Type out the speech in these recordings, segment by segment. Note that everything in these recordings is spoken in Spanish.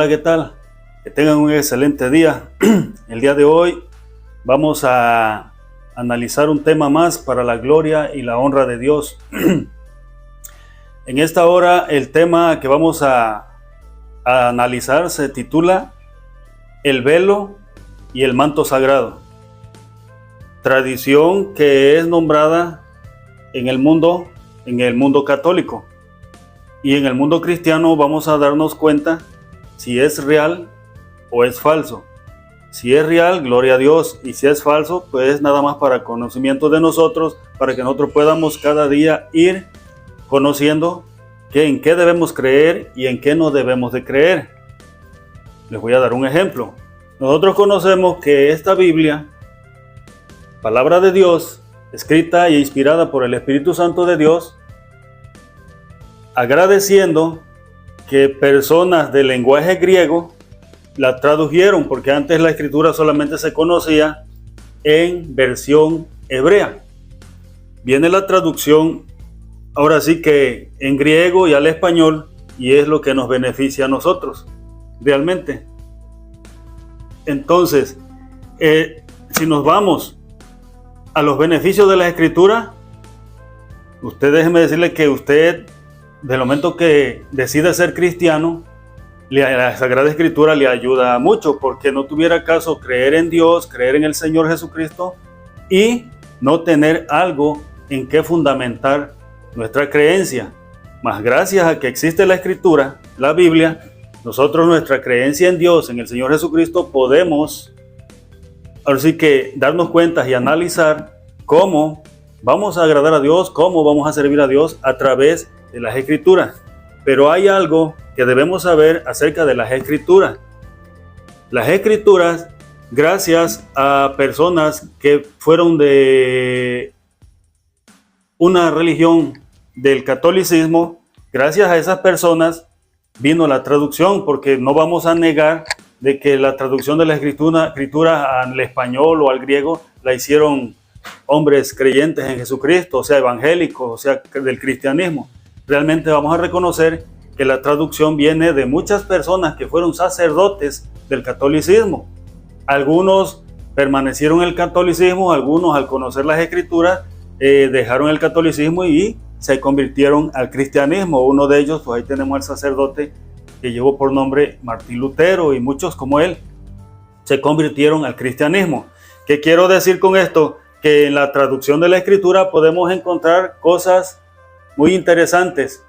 Hola, ¿qué tal? Que tengan un excelente día. El día de hoy vamos a analizar un tema más para la gloria y la honra de Dios. En esta hora el tema que vamos a analizar se titula El velo y el manto sagrado. Tradición que es nombrada en el mundo católico. Y en el mundo cristiano vamos a darnos cuenta si es real o es falso. Si es real, gloria a Dios, y si es falso, pues nada más para conocimiento de nosotros, para que nosotros podamos cada día ir conociendo en qué debemos creer y en qué no debemos de creer. Les voy a dar un ejemplo. Nosotros conocemos que esta Biblia, palabra de Dios, escrita e inspirada por el Espíritu Santo de Dios, agradeciendo que personas del lenguaje griego la tradujeron, porque antes la escritura solamente se conocía en versión hebrea. Viene la traducción, ahora sí que en griego y al español, y es lo que nos beneficia a nosotros, realmente. Entonces, si nos vamos a los beneficios de la escritura, usted déjeme decirle que usted, del momento que decide ser cristiano, la Sagrada Escritura le ayuda mucho, porque no tuviera caso creer en Dios, creer en el Señor Jesucristo y no tener algo en que fundamentar nuestra creencia. Mas gracias a que existe la Escritura, la Biblia, nosotros nuestra creencia en Dios, en el Señor Jesucristo, podemos ahora sí que darnos cuenta y analizar cómo vamos a agradar a Dios, cómo vamos a servir a Dios a través de las Escrituras. Pero hay algo que debemos saber acerca de las Escrituras. Las Escrituras, gracias a personas que fueron de una religión del catolicismo, gracias a esas personas vino la traducción, porque no vamos a negar de que la traducción de la escritura al español o al griego la hicieron hombres creyentes en Jesucristo, o sea, evangélicos, o sea, del cristianismo. Realmente vamos a reconocer que la traducción viene de muchas personas que fueron sacerdotes del catolicismo. Algunos permanecieron en el catolicismo, algunos al conocer las escrituras dejaron el catolicismo y se convirtieron al cristianismo. Uno de ellos, pues ahí tenemos al sacerdote que llevó por nombre Martín Lutero, y muchos como él se convirtieron al cristianismo. ¿Qué quiero decir con esto? Que en la traducción de la escritura podemos encontrar cosas muy interesantes,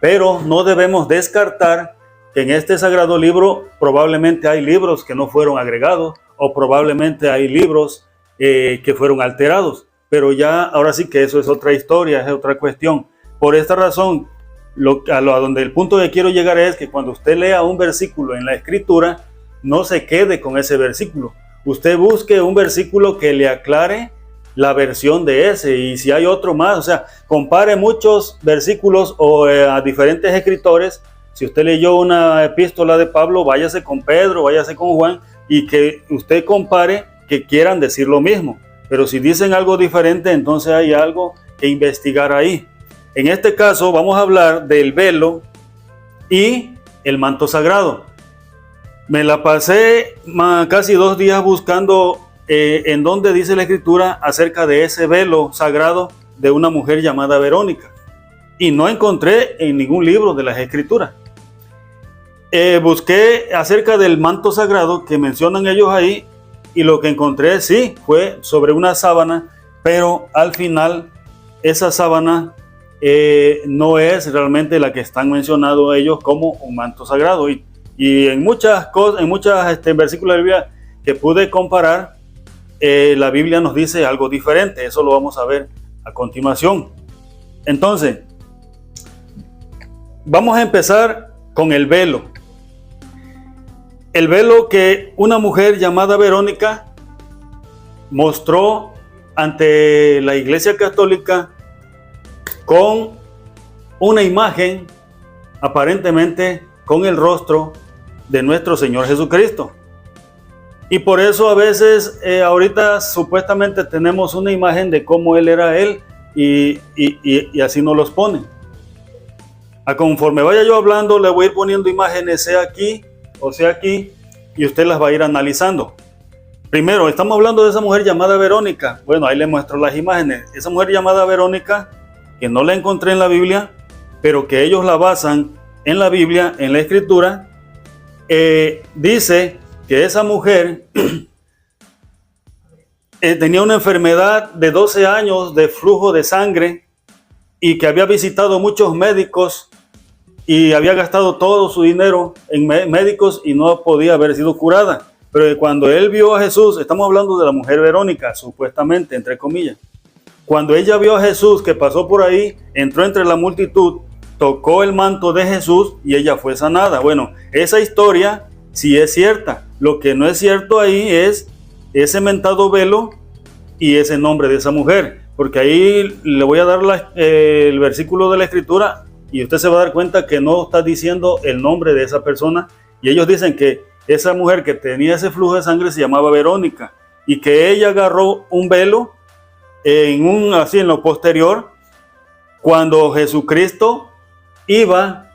pero no debemos descartar que en este sagrado libro probablemente hay libros que no fueron agregados, o probablemente hay libros que fueron alterados, pero ya ahora sí que eso es otra historia, es otra cuestión. Por esta razón, donde el punto que quiero llegar es que cuando usted lea un versículo en la escritura, no se quede con ese versículo. Usted busque un versículo que le aclare la versión de ese, y si hay otro más, o sea, compare muchos versículos o a diferentes escritores. Si usted leyó una epístola de Pablo, váyase con Pedro, váyase con Juan, y que usted compare que quieran decir lo mismo. Pero si dicen algo diferente, entonces hay algo que investigar ahí. En este caso vamos a hablar del velo y el manto sagrado. Me la pasé casi 2 días buscando en donde dice la escritura acerca de ese velo sagrado de una mujer llamada Verónica, y no encontré en ningún libro de las escrituras. Busqué acerca del manto sagrado que mencionan ellos ahí, y lo que encontré sí fue sobre una sábana, pero al final esa sábana no es realmente la que están mencionando ellos como un manto sagrado, y en muchas cosas, en muchos versículos de la Biblia que pude comparar, la Biblia nos dice algo diferente. Eso lo vamos a ver a continuación. Entonces, vamos a empezar con el velo. El velo que una mujer llamada Verónica mostró ante la Iglesia Católica con una imagen, aparentemente con el rostro de nuestro Señor Jesucristo. Y por eso a veces ahorita supuestamente tenemos una imagen de cómo Él era Él, y así nos los ponen. A conforme vaya yo hablando, le voy a ir poniendo imágenes. Aquí o sea aquí, y usted las va a ir analizando. Primero, estamos hablando de esa mujer llamada Verónica. Bueno, ahí le muestro las imágenes. Esa mujer llamada Verónica, que no la encontré en la Biblia, pero que ellos la basan en la Biblia, en la Escritura, dice que esa mujer tenía una enfermedad de 12 años de flujo de sangre y que había visitado muchos médicos y había gastado todo su dinero en médicos y no podía haber sido curada. Pero cuando él vio a Jesús, estamos hablando de la mujer Verónica, supuestamente, entre comillas. Cuando ella vio a Jesús que pasó por ahí, entró entre la multitud, tocó el manto de Jesús y ella fue sanada. Bueno, esa historia sí es cierta. Lo que no es cierto ahí es ese mentado velo y ese nombre de esa mujer. Porque ahí le voy a dar el versículo de la Escritura y usted se va a dar cuenta que no está diciendo el nombre de esa persona. Y ellos dicen que esa mujer que tenía ese flujo de sangre se llamaba Verónica y que ella agarró un velo en lo posterior cuando Jesucristo iba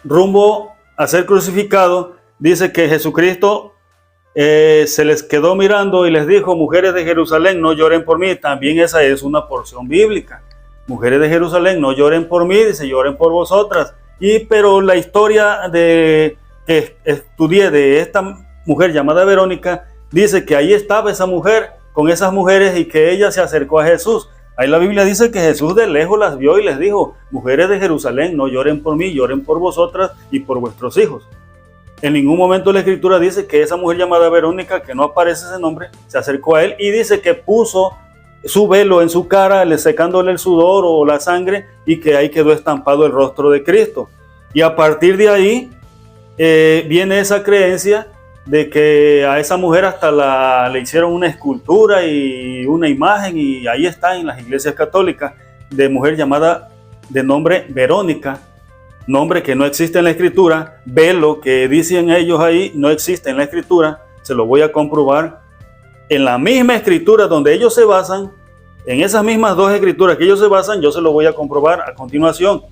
rumbo a ser crucificado. Dice que Jesucristo se les quedó mirando y les dijo: mujeres de Jerusalén, no lloren por mí. También esa es una porción bíblica. Mujeres de Jerusalén, no lloren por mí, dice, lloren por vosotras. Pero la historia que estudié de esta mujer llamada Verónica dice que ahí estaba esa mujer con esas mujeres y que ella se acercó a Jesús. Ahí la Biblia dice que Jesús de lejos las vio y les dijo: mujeres de Jerusalén, no lloren por mí, lloren por vosotras y por vuestros hijos. En ningún momento la Escritura dice que esa mujer llamada Verónica, que no aparece ese nombre, se acercó a él y dice que puso su velo en su cara, secándole el sudor o la sangre, y que ahí quedó estampado el rostro de Cristo. Y a partir de ahí viene esa creencia de que a esa mujer hasta le hicieron una escultura y una imagen, y ahí está en las iglesias católicas, de mujer llamada de nombre Verónica, nombre que no existe en la Escritura. Velo que dicen ellos ahí no existe en la Escritura. Se lo voy a comprobar en la misma Escritura donde ellos se basan. En esas mismas dos Escrituras que ellos se basan, yo se lo voy a comprobar a continuación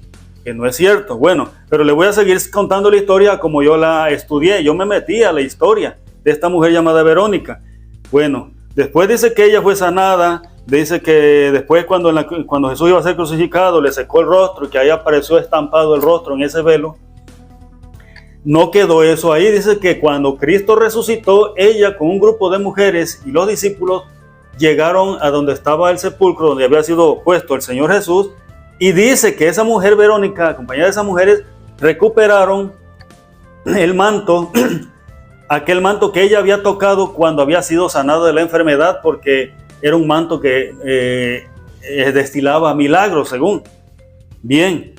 que no es cierto. Bueno, pero le voy a seguir contando la historia como yo la estudié. Yo me metí a la historia de esta mujer llamada Verónica. Bueno, después dice que ella fue sanada. Dice que después cuando Jesús iba a ser crucificado, le secó el rostro y que ahí apareció estampado el rostro en ese velo. No quedó eso ahí. Dice que cuando Cristo resucitó, ella con un grupo de mujeres y los discípulos llegaron a donde estaba el sepulcro, donde había sido puesto el Señor Jesús. Y dice que esa mujer Verónica, acompañada de esas mujeres, recuperaron el manto, aquel manto que ella había tocado cuando había sido sanado de la enfermedad, porque era un manto que destilaba milagros, según. Bien,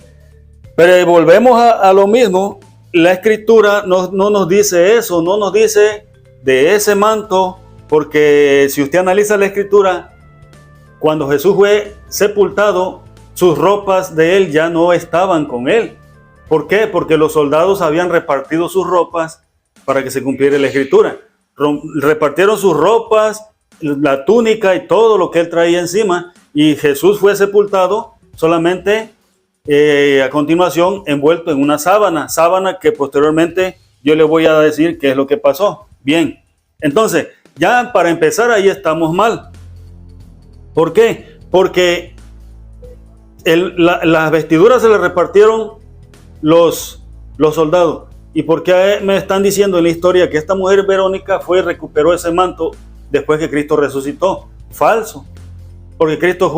pero volvemos a lo mismo. La Escritura no nos dice eso, no nos dice de ese manto, porque si usted analiza la Escritura, cuando Jesús fue sepultado, sus ropas de él ya no estaban con él. ¿Por qué? Porque los soldados habían repartido sus ropas para que se cumpliera la Escritura. Repartieron sus ropas, la túnica y todo lo que él traía encima, y Jesús fue sepultado solamente a continuación envuelto en una sábana que posteriormente yo le voy a decir qué es lo que pasó. Bien, entonces ya para empezar ahí estamos mal. ¿Por qué? Porque las vestiduras se le repartieron los soldados. ¿Y por qué me están diciendo en la historia que esta mujer Verónica fue y recuperó ese manto después que Cristo resucitó? Falso. Porque Cristo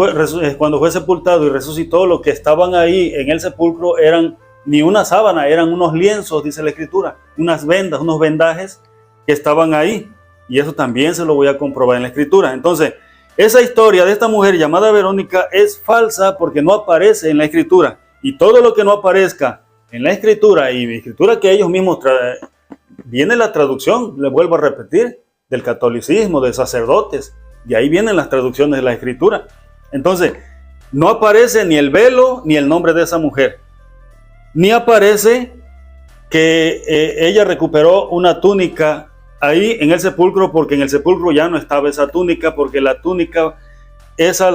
cuando fue sepultado y resucitó, los que estaban ahí en el sepulcro eran ni una sábana, eran unos lienzos, dice la Escritura, unas vendas, unos vendajes que estaban ahí. Y eso también se lo voy a comprobar en la Escritura. Entonces, esa historia de esta mujer llamada Verónica es falsa porque no aparece en la Escritura. Y todo lo que no aparezca en la Escritura, y la Escritura que ellos mismos viene la traducción, les vuelvo a repetir, del catolicismo, de sacerdotes, y ahí vienen las traducciones de la Escritura. Entonces, no aparece ni el velo ni el nombre de esa mujer, ni aparece que ella recuperó una túnica ahí en el sepulcro, porque en el sepulcro ya no estaba esa túnica, porque la túnica esa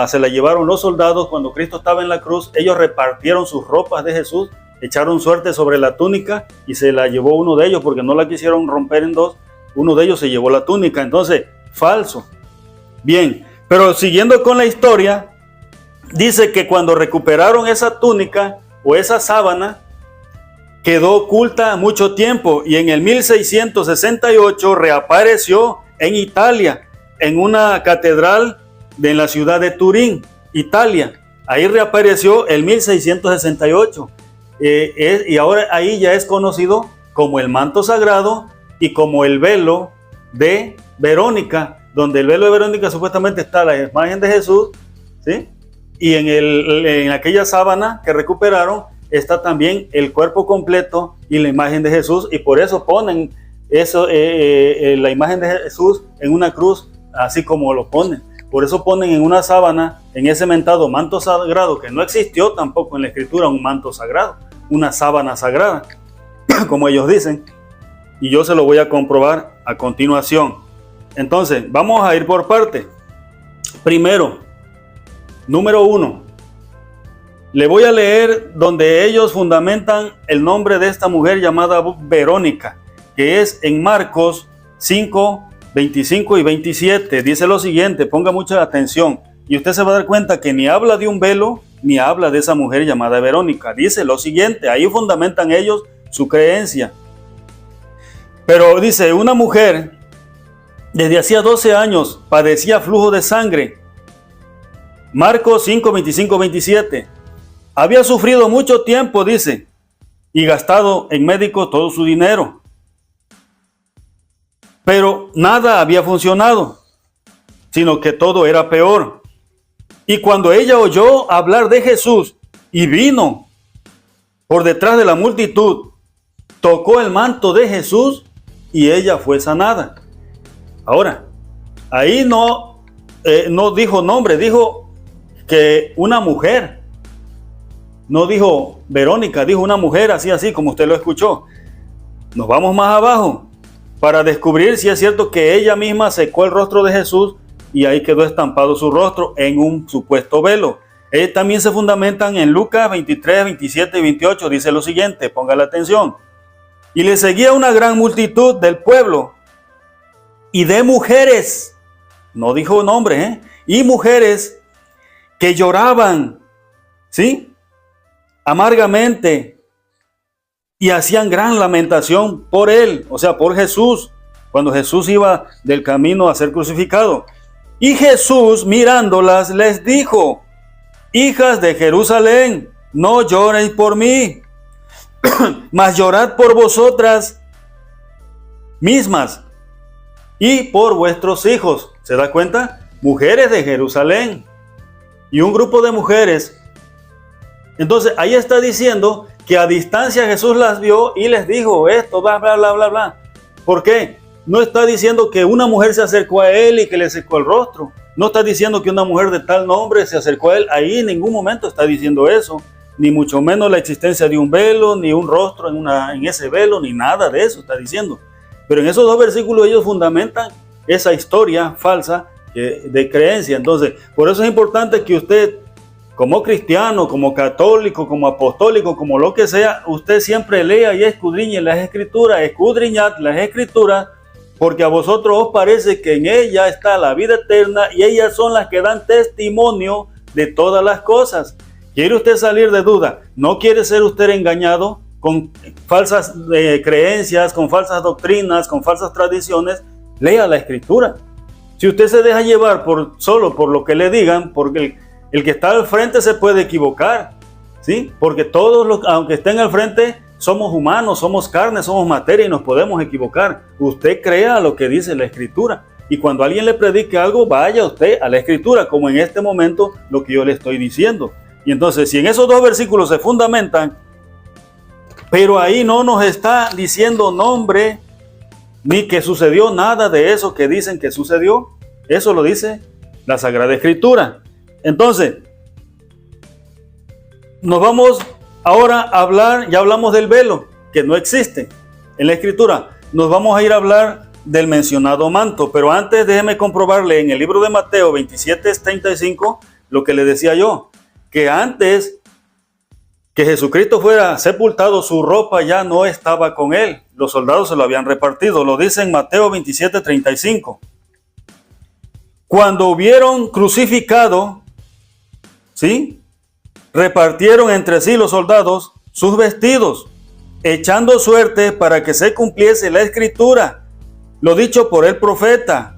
se la llevaron los soldados cuando Cristo estaba en la cruz. Ellos repartieron sus ropas de Jesús echaron suerte sobre la túnica y se la llevó uno de ellos porque no la quisieron romper en dos. Uno de ellos se llevó la túnica. Entonces, falso. Bien, pero siguiendo con la historia, dice que cuando recuperaron esa túnica o esa sábana, quedó oculta mucho tiempo y en el 1668 reapareció en Italia, en una catedral de la ciudad de Turín, Italia. Ahí reapareció el 1668 y ahora ahí ya es conocido como el manto sagrado y como el velo de Verónica, donde el velo de Verónica supuestamente está la imagen de Jesús, ¿sí? Y en aquella sábana que recuperaron está también el cuerpo completo y la imagen de Jesús, y por eso ponen eso, la imagen de Jesús en una cruz, así como lo ponen. Por eso ponen en una sábana, en ese mentado manto sagrado, que no existió tampoco en la escritura un manto sagrado, una sábana sagrada, como ellos dicen, y yo se lo voy a comprobar a continuación. Entonces, vamos a ir por parte. Primero, número 1. Le voy a leer donde ellos fundamentan el nombre de esta mujer llamada Verónica, que es en Marcos 5, 25 y 27. Dice lo siguiente, ponga mucha atención, y usted se va a dar cuenta que ni habla de un velo, ni habla de esa mujer llamada Verónica. Dice lo siguiente, ahí fundamentan ellos su creencia. Pero dice, una mujer desde hacía 12 años padecía flujo de sangre. Marcos 5, 25, 27. Había sufrido mucho tiempo, dice, y gastado en médicos todo su dinero. Pero nada había funcionado, sino que todo era peor. Y cuando ella oyó hablar de Jesús y vino por detrás de la multitud, tocó el manto de Jesús y ella fue sanada. Ahora, ahí no dijo nombre, dijo que una mujer. No dijo Verónica, dijo una mujer, así como usted lo escuchó. Nos vamos más abajo para descubrir si es cierto que ella misma secó el rostro de Jesús y ahí quedó estampado su rostro en un supuesto velo. También se fundamentan en Lucas 23, 27 y 28. Dice lo siguiente, ponga la atención. Y le seguía una gran multitud del pueblo y de mujeres, no dijo nombre, y mujeres que lloraban, ¿sí?, amargamente, y hacían gran lamentación por él, o sea, por Jesús, cuando Jesús iba del camino a ser crucificado. Y Jesús, mirándolas, les dijo: hijas de Jerusalén, no lloréis por mí, mas llorad por vosotras mismas y por vuestros hijos. ¿Se da cuenta? Mujeres de Jerusalén y un grupo de mujeres. Entonces ahí está diciendo que a distancia Jesús las vio y les dijo esto, bla, bla, bla, bla, bla. ¿Por qué? No está diciendo que una mujer se acercó a él y que le secó el rostro. No está diciendo que una mujer de tal nombre se acercó a él. Ahí en ningún momento está diciendo eso. Ni mucho menos la existencia de un velo, ni un rostro en ese velo, ni nada de eso está diciendo. Pero en esos dos versículos ellos fundamentan esa historia falsa de creencia. Entonces, por eso es importante que usted, como cristiano, como católico, como apostólico, como lo que sea, usted siempre lea y escudriñe las escrituras, escudriñad las escrituras, porque a vosotros os parece que en ella está la vida eterna y ellas son las que dan testimonio de todas las cosas. ¿Quiere usted salir de duda? ¿No quiere ser usted engañado con falsas creencias, con falsas doctrinas, con falsas tradiciones? Lea la escritura. Si usted se deja llevar solo por lo que le digan, porque el que está al frente se puede equivocar, ¿sí? Porque todos, aunque estén al frente, somos humanos, somos carne, somos materia y nos podemos equivocar. Usted crea lo que dice la escritura. Y cuando alguien le predique algo, vaya usted a la escritura, como en este momento lo que yo le estoy diciendo. Y entonces, si en esos dos versículos se fundamentan, pero ahí no nos está diciendo nombre, ni que sucedió nada de eso que dicen que sucedió, eso lo dice la Sagrada Escritura. Entonces, nos vamos ahora a hablar, ya hablamos del velo, que no existe en la Escritura. Nos vamos a ir a hablar del mencionado manto, pero antes déjeme comprobarle en el libro de Mateo 27:35 lo que le decía yo, que antes que Jesucristo fuera sepultado, su ropa ya no estaba con él. Los soldados se lo habían repartido. Lo dice en Mateo 27:35. Cuando hubieron crucificado, ¿sí?, repartieron entre sí los soldados sus vestidos, echando suerte para que se cumpliese la escritura, lo dicho por el profeta.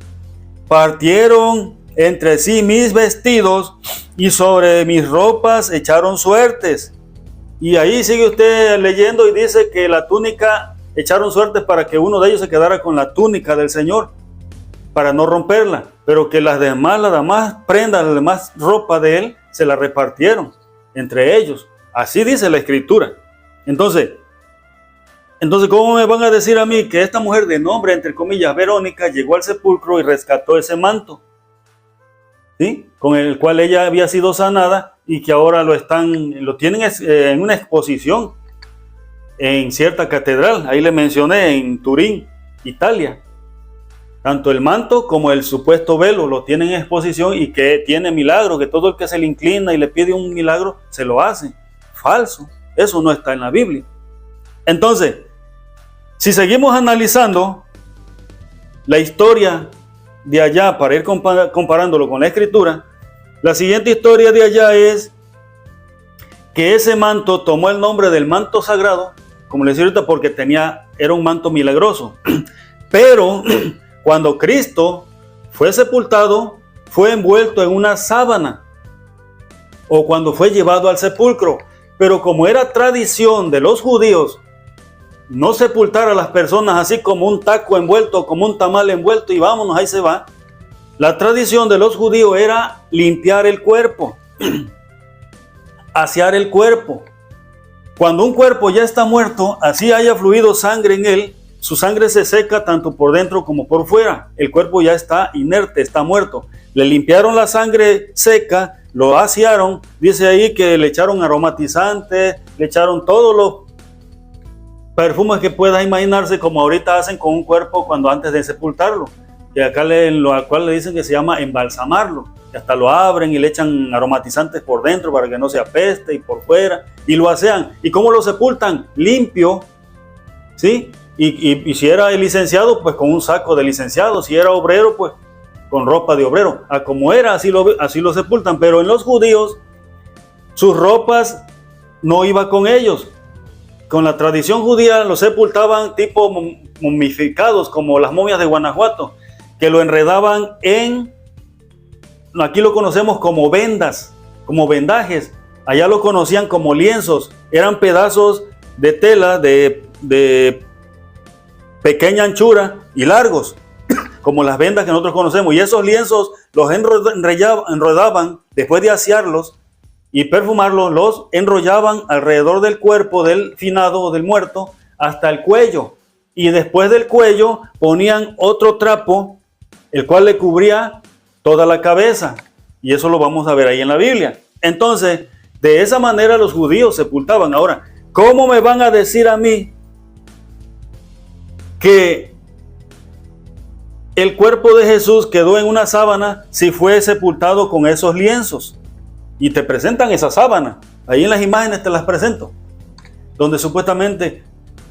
Partieron entre sí mis vestidos y sobre mis ropas echaron suertes. Y ahí sigue usted leyendo y dice que la túnica, echaron suertes para que uno de ellos se quedara con la túnica del Señor, para no romperla, pero que las demás prendas, las demás ropa de él, se la repartieron entre ellos. Así dice la escritura. Entonces, ¿cómo me van a decir a mí que esta mujer de nombre, entre comillas, Verónica, llegó al sepulcro y rescató ese manto, ¿sí?, con el cual ella había sido sanada, y que ahora lo tienen en una exposición en cierta catedral? Ahí le mencioné, en Turín, Italia. Tanto el manto como el supuesto velo lo tienen en exposición, y que tiene milagro, que todo el que se le inclina y le pide un milagro, se lo hace. Falso. Eso no está en la Biblia. Entonces, si seguimos analizando la historia de allá para ir comparándolo con la escritura, la siguiente historia de allá es que ese manto tomó el nombre del manto sagrado, como les decía ahorita, porque era un manto milagroso. Pero cuando Cristo fue sepultado, fue envuelto en una sábana, o cuando fue llevado al sepulcro. Pero como era tradición de los judíos no sepultar a las personas así como un taco envuelto, como un tamal envuelto y vámonos, ahí se va. La tradición de los judíos era limpiar el cuerpo, asear el cuerpo. Cuando un cuerpo ya está muerto, así haya fluido sangre en él, su sangre se seca tanto por dentro como por fuera. El cuerpo ya está inerte, está muerto. Le limpiaron la sangre seca, lo asearon. Dice ahí que le echaron aromatizantes, le echaron todos los perfumes que pueda imaginarse, como ahorita hacen con un cuerpo cuando antes de sepultarlo. Y acá al cual le dicen que se llama embalsamarlo. Y hasta lo abren y le echan aromatizantes por dentro para que no se apeste, y por fuera, y lo asean. ¿Y cómo lo sepultan? Limpio, ¿sí? Y si era licenciado, pues con un saco de licenciado. Si era obrero, pues con ropa de obrero. Como era, así lo sepultan. Pero en los judíos, sus ropas no iban con ellos. Con la tradición judía los sepultaban tipo momificados, como las momias de Guanajuato, que lo enredaban aquí lo conocemos como vendas, como vendajes. Allá lo conocían como lienzos. Eran pedazos de tela de pequeña anchura y largos, como las vendas que nosotros conocemos. Y esos lienzos los enredaban, después de asearlos y perfumarlos, los enrollaban alrededor del cuerpo del finado o del muerto hasta el cuello. Y después del cuello ponían otro trapo, el cual le cubría toda la cabeza. Y eso lo vamos a ver ahí en la Biblia. Entonces, de esa manera los judíos sepultaban. Ahora, ¿cómo me van a decir a mí que el cuerpo de Jesús quedó en una sábana si fue sepultado con esos lienzos? Y te presentan esa sábana. Ahí en las imágenes te las presento. Donde supuestamente,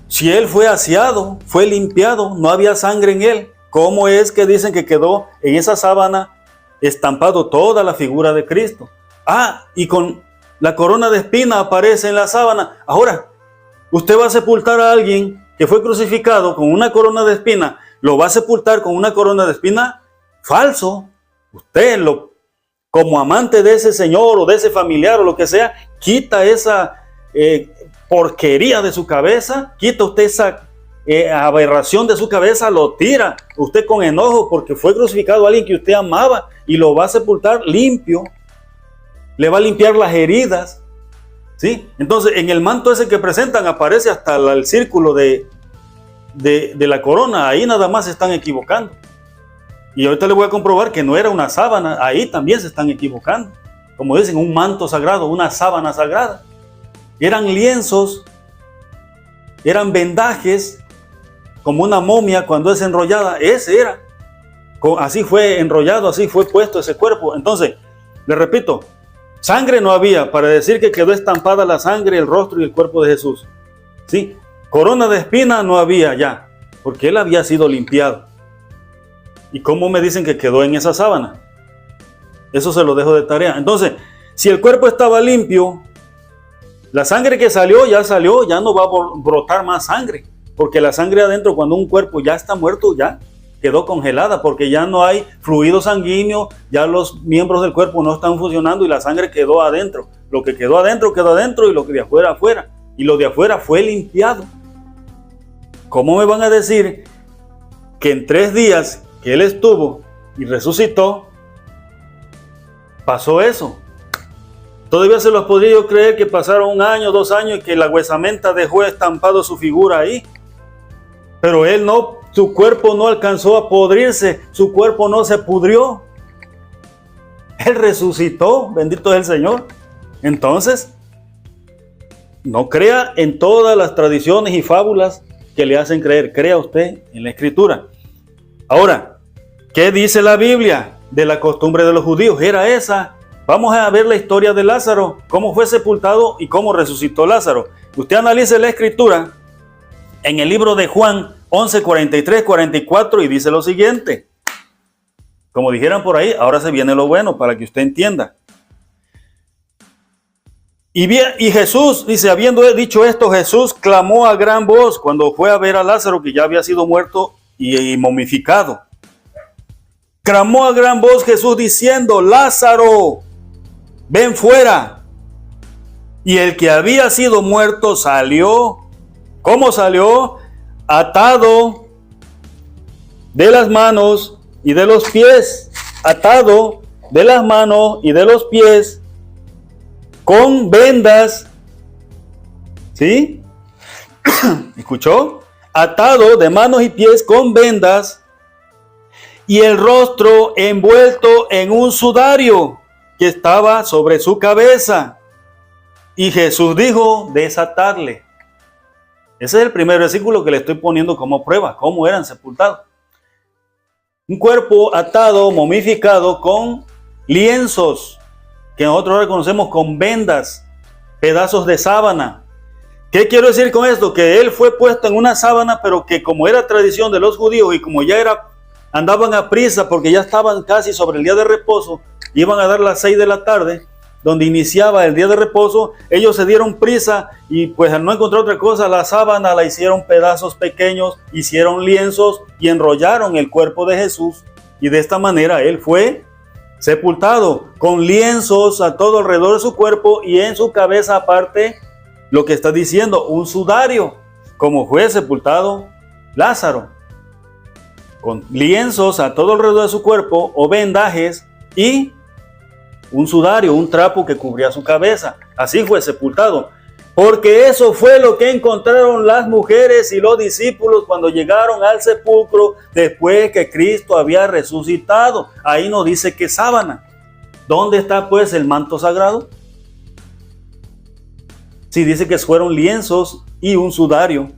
si él fue aseado, fue limpiado, no había sangre en él, ¿cómo es que dicen que quedó en esa sábana estampado toda la figura de Cristo? Y con la corona de espina aparece en la sábana. Ahora, usted va a sepultar a alguien que fue crucificado con una corona de espina, ¿lo va a sepultar con una corona de espina? Falso. Usted, como amante de ese señor o de ese familiar o lo que sea, quita esa porquería de su cabeza, quita usted esa aberración de su cabeza, lo tira usted con enojo porque fue crucificado a alguien que usted amaba, y lo va a sepultar limpio, le va a limpiar las heridas, ¿sí? Entonces en el manto ese que presentan aparece hasta el círculo de la corona. Ahí nada más se están equivocando, y ahorita les voy a comprobar que no era una sábana. Ahí también se están equivocando. Como dicen, un manto sagrado, una sábana sagrada. Eran lienzos, eran vendajes, como una momia cuando es enrollada. Ese era, así fue enrollado, así fue puesto ese cuerpo. Entonces, les repito, Sangre no había para decir que quedó estampada la sangre, el rostro y el cuerpo de Jesús. ¿Sí? Corona de espina no había ya, porque él había sido limpiado. ¿Y cómo me dicen que quedó en esa sábana? Eso se lo dejo de tarea. Entonces, si el cuerpo estaba limpio, la sangre que salió, ya no va a brotar más sangre. Porque la sangre adentro, cuando un cuerpo ya está muerto, ya quedó congelada, porque ya no hay fluido sanguíneo, ya los miembros del cuerpo no están funcionando y la sangre quedó adentro. Lo que quedó adentro y lo que de afuera, afuera. Y lo de afuera fue limpiado. ¿Cómo me van a decir que en 3 días que él estuvo y resucitó, pasó eso? Todavía se los podría yo creer que pasaron 1 año, 2 años y que la huesamenta dejó estampado su figura ahí. Pero él no, su cuerpo no alcanzó a podrirse, su cuerpo no se pudrió. Él resucitó, bendito es el Señor. Entonces, no crea en todas las tradiciones y fábulas que le hacen creer. Crea usted en la Escritura. Ahora, ¿qué dice la Biblia de la costumbre de los judíos? Era esa. Vamos a ver la historia de Lázaro, cómo fue sepultado y cómo resucitó Lázaro. Usted analice la Escritura en el libro de Juan 11, 43, 44 y dice lo siguiente. Como dijeran por ahí, ahora se viene lo bueno para que usted entienda. Y Jesús, dice, habiendo dicho esto, Jesús clamó a gran voz cuando fue a ver a Lázaro, que ya había sido muerto y momificado. Clamó a gran voz Jesús diciendo, Lázaro, ven fuera. Y el que había sido muerto salió. ¿Cómo salió? Atado de las manos y de los pies. Atado de las manos y de los pies. Con vendas, ¿sí? ¿Escuchó? Atado de manos y pies con vendas y el rostro envuelto en un sudario que estaba sobre su cabeza. Y Jesús dijo, desatarle. Ese es el primer versículo que le estoy poniendo como prueba, cómo eran sepultados. Un cuerpo atado, momificado con lienzos, que nosotros reconocemos con vendas, pedazos de sábana. ¿Qué quiero decir con esto? Que él fue puesto en una sábana, pero que como era tradición de los judíos y como ya andaban a prisa porque ya estaban casi sobre el día de reposo, iban a dar las 6 de la tarde, donde iniciaba el día de reposo, ellos se dieron prisa y pues al no encontrar otra cosa, la sábana la hicieron pedazos pequeños, hicieron lienzos y enrollaron el cuerpo de Jesús y de esta manera él fue sepultado con lienzos a todo alrededor de su cuerpo y en su cabeza aparte lo que está diciendo, un sudario, como fue sepultado Lázaro, con lienzos a todo alrededor de su cuerpo o vendajes y un sudario, un trapo que cubría su cabeza. Así fue sepultado, porque eso fue lo que encontraron las mujeres y los discípulos cuando llegaron al sepulcro después que Cristo había resucitado. Ahí nos dice que sábana. ¿Dónde está pues el manto sagrado? Sí, dice que fueron lienzos y un sudario.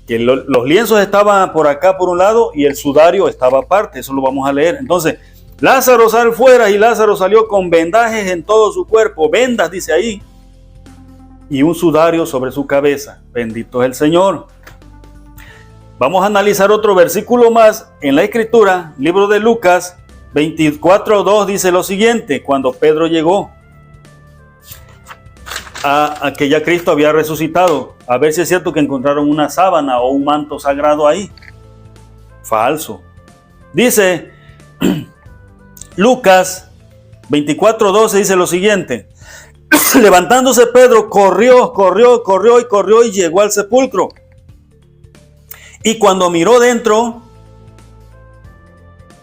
Que los lienzos estaban por acá por un lado y el sudario estaba aparte. Eso lo vamos a leer. Entonces, Lázaro sal fuera y Lázaro salió con vendajes en todo su cuerpo. Vendas, dice ahí. Y un sudario sobre su cabeza. Bendito es el Señor. Vamos a analizar otro versículo más en la Escritura, libro de Lucas 24:2 dice lo siguiente, cuando Pedro llegó a que ya Cristo había resucitado, a ver si es cierto que encontraron una sábana o un manto sagrado ahí. Falso. Dice Lucas 24:12 dice lo siguiente. Levantándose Pedro, corrió y llegó al sepulcro. Y cuando miró dentro,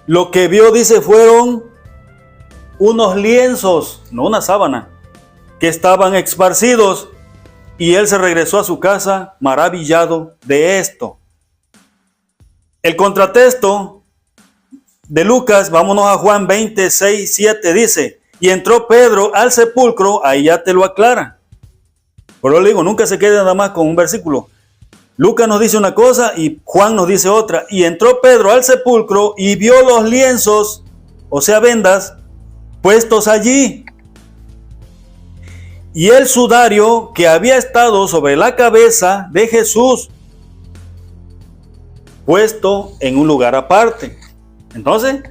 lo que vio, dice, fueron unos lienzos, no una sábana, que estaban esparcidos. Y él se regresó a su casa maravillado de esto. El contratexto de Lucas, vámonos a Juan 26:7, dice, y entró Pedro al sepulcro, ahí ya te lo aclara. Por lo digo, nunca se quede nada más con un versículo. Lucas nos dice una cosa y Juan nos dice otra. Y entró Pedro al sepulcro y vio los lienzos, o sea vendas, puestos allí. y el sudario que había estado sobre la cabeza de Jesús, puesto en un lugar aparte. Entonces,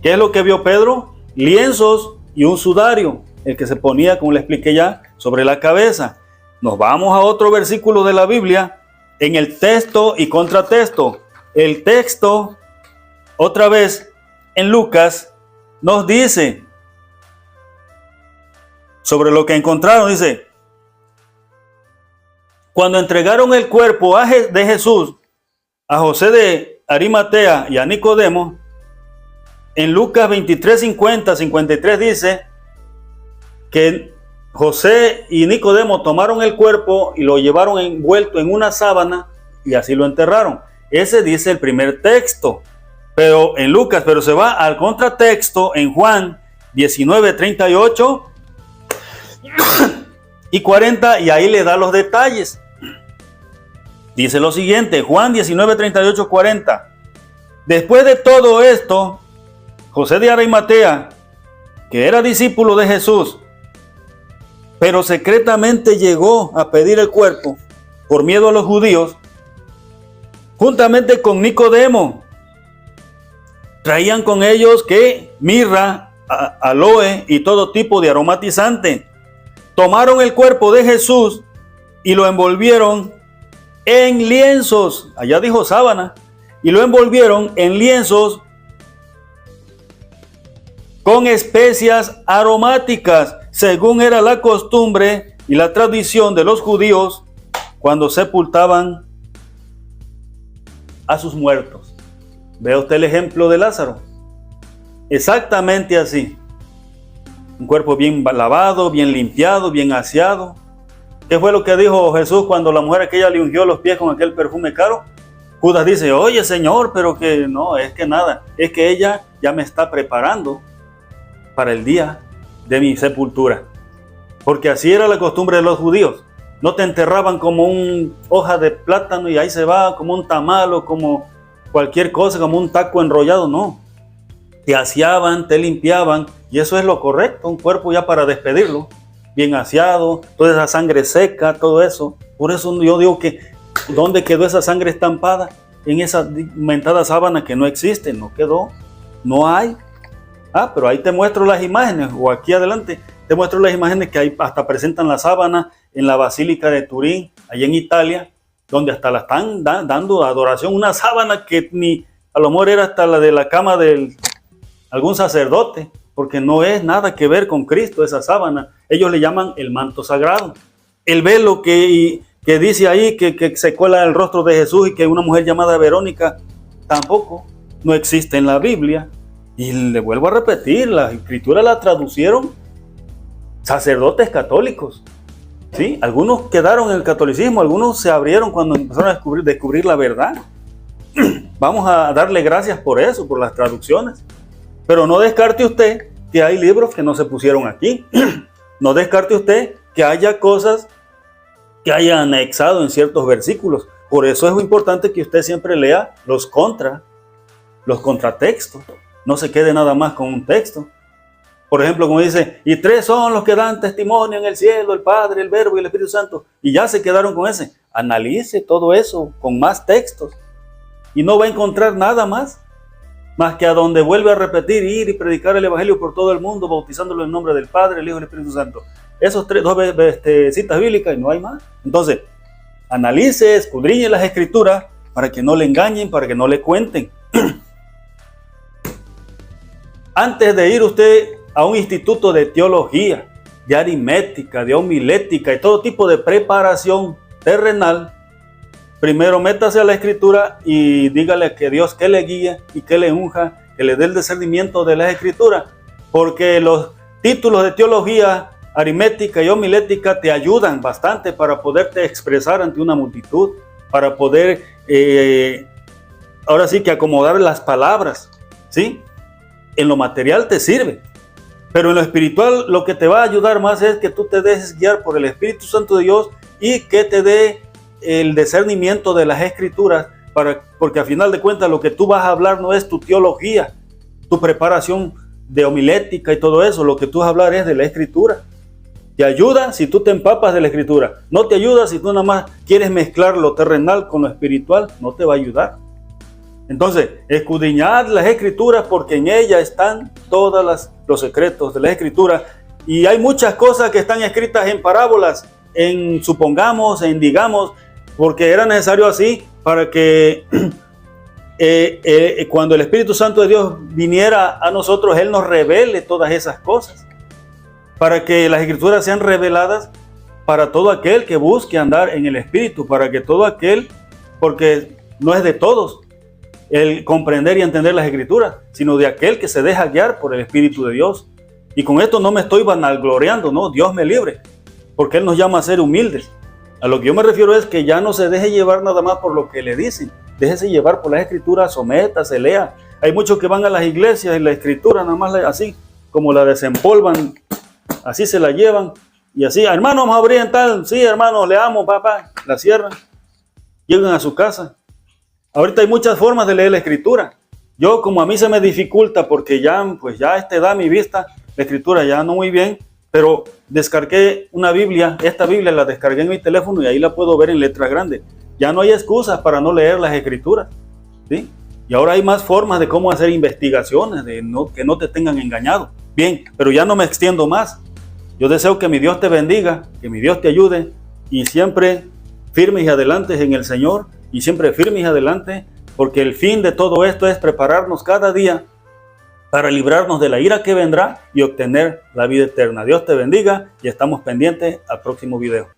¿qué es lo que vio Pedro? Lienzos y un sudario, el que se ponía, como le expliqué ya, sobre la cabeza. Nos vamos a otro versículo de la Biblia, en el texto y contratexto. El texto, otra vez, en Lucas, nos dice sobre lo que encontraron. Dice, cuando entregaron el cuerpo de Jesús a José de Arimatea y a Nicodemo, en Lucas 23, 50, 53 dice que José y Nicodemo tomaron el cuerpo y lo llevaron envuelto en una sábana y así lo enterraron. Ese dice el primer texto, pero en Lucas, pero se va al contratexto en Juan 19, 38 y 40 y ahí le da los detalles. Dice lo siguiente, Juan 19, 38, 40. Después de todo esto, José de Arimatea, que era discípulo de Jesús, pero secretamente llegó a pedir el cuerpo por miedo a los judíos, juntamente con Nicodemo, traían con ellos que mirra, aloe y todo tipo de aromatizante. Tomaron el cuerpo de Jesús y lo envolvieron en lienzos, allá dijo sábana, y lo envolvieron en lienzos con especias aromáticas, según era la costumbre y la tradición de los judíos cuando sepultaban a sus muertos. ¿Ve usted el ejemplo de Lázaro? Exactamente así. Un cuerpo bien lavado, bien limpiado, bien aseado. ¿Qué fue lo que dijo Jesús cuando la mujer aquella le ungió los pies con aquel perfume caro? Judas dice, oye Señor, pero que no, es que nada, es que ella ya me está preparando para el día de mi sepultura. Porque así era la costumbre de los judíos. No te enterraban como una hoja de plátano y ahí se va, como un tamal o como cualquier cosa, como un taco enrollado, no. Te aseaban, te limpiaban y eso es lo correcto, un cuerpo ya para despedirlo, bien aseado, toda esa sangre seca, todo eso. Por eso yo digo que ¿dónde quedó esa sangre estampada? En esa mentada sábana que no existe, no quedó, no hay. Ah, pero ahí te muestro las imágenes, o aquí adelante te muestro las imágenes que ahí hasta presentan la sábana en la Basílica de Turín, allá en Italia, donde hasta la están dando adoración, una sábana que ni a lo mejor era hasta la de la cama de algún sacerdote, porque no es nada que ver con Cristo esa sábana. Ellos le llaman el manto sagrado. El velo que dice ahí que se cuela el rostro de Jesús y que una mujer llamada Verónica tampoco no existe en la Biblia. Y le vuelvo a repetir, la escritura la traducieron sacerdotes católicos. ¿Sí? Algunos quedaron en el catolicismo, algunos se abrieron cuando empezaron a descubrir la verdad. Vamos a darle gracias por eso, por las traducciones. Pero no descarte usted que hay libros que no se pusieron aquí. No descarte usted que haya cosas que haya anexado en ciertos versículos. Por eso es muy importante que usted siempre lea los contratextos. No se quede nada más con un texto. Por ejemplo, como dice, y tres son los que dan testimonio en el cielo, el Padre, el Verbo y el Espíritu Santo. Y ya se quedaron con ese. Analice todo eso con más textos. Y no va a encontrar nada más que a donde vuelve a repetir, ir y predicar el Evangelio por todo el mundo, bautizándolo en nombre del Padre, el Hijo y el Espíritu Santo. Esos dos citas bíblicas y no hay más. Entonces, analice, escudriñe las Escrituras para que no le engañen, para que no le cuenten. Antes de ir usted a un instituto de teología, de aritmética, de homilética y todo tipo de preparación terrenal, primero métase a la Escritura y dígale que Dios que le guíe y que le unja, que le dé el discernimiento de las Escrituras, porque los títulos de teología, aritmética y homilética te ayudan bastante para poderte expresar ante una multitud, para poder ahora sí que acomodar las palabras, ¿sí? En lo material te sirve, pero en lo espiritual lo que te va a ayudar más es que tú te dejes guiar por el Espíritu Santo de Dios y que te dé el discernimiento de las Escrituras, porque al final de cuentas lo que tú vas a hablar no es tu teología, tu preparación de homilética y todo eso, lo que tú vas a hablar es de la Escritura. Te ayuda si tú te empapas de la Escritura. No te ayuda si tú nada más quieres mezclar lo terrenal con lo espiritual. No te va a ayudar. Entonces, escudriñad las Escrituras porque en ellas están todos los secretos de la Escritura. Y hay muchas cosas que están escritas en parábolas, en supongamos, en digamos, porque era necesario así para que cuando el Espíritu Santo de Dios viniera a nosotros, Él nos revele todas esas cosas. Para que las Escrituras sean reveladas para todo aquel que busque andar en el Espíritu, para que todo aquel, porque no es de todos el comprender y entender las Escrituras, sino de aquel que se deja guiar por el Espíritu de Dios. Y con esto no me estoy vanagloriando, no, Dios me libre, porque Él nos llama a ser humildes. A lo que yo me refiero es que ya no se deje llevar nada más por lo que le dicen, déjese llevar por las Escrituras, sométase, lea. Hay muchos que van a las iglesias y la Escritura nada más así, como la desempolvan, así se la llevan, y así, hermano, vamos a abrir en tal, sí, hermano, leamos, papá, la cierran, llegan a su casa. Ahorita hay muchas formas de leer la Escritura. Yo, como a mí se me dificulta, porque ya, pues ya a esta edad mi vista, la Escritura ya no muy bien, pero descargué una Biblia, esta Biblia la descargué en mi teléfono y ahí la puedo ver en letra grande. Ya no hay excusas para no leer las Escrituras, ¿sí? Y ahora hay más formas de cómo hacer investigaciones, que no te tengan engañado. Bien, pero ya no me extiendo más. Yo deseo que mi Dios te bendiga, que mi Dios te ayude y siempre firmes y adelante en el Señor y siempre firmes y adelante, porque el fin de todo esto es prepararnos cada día para librarnos de la ira que vendrá y obtener la vida eterna. Dios te bendiga y estamos pendientes al próximo video.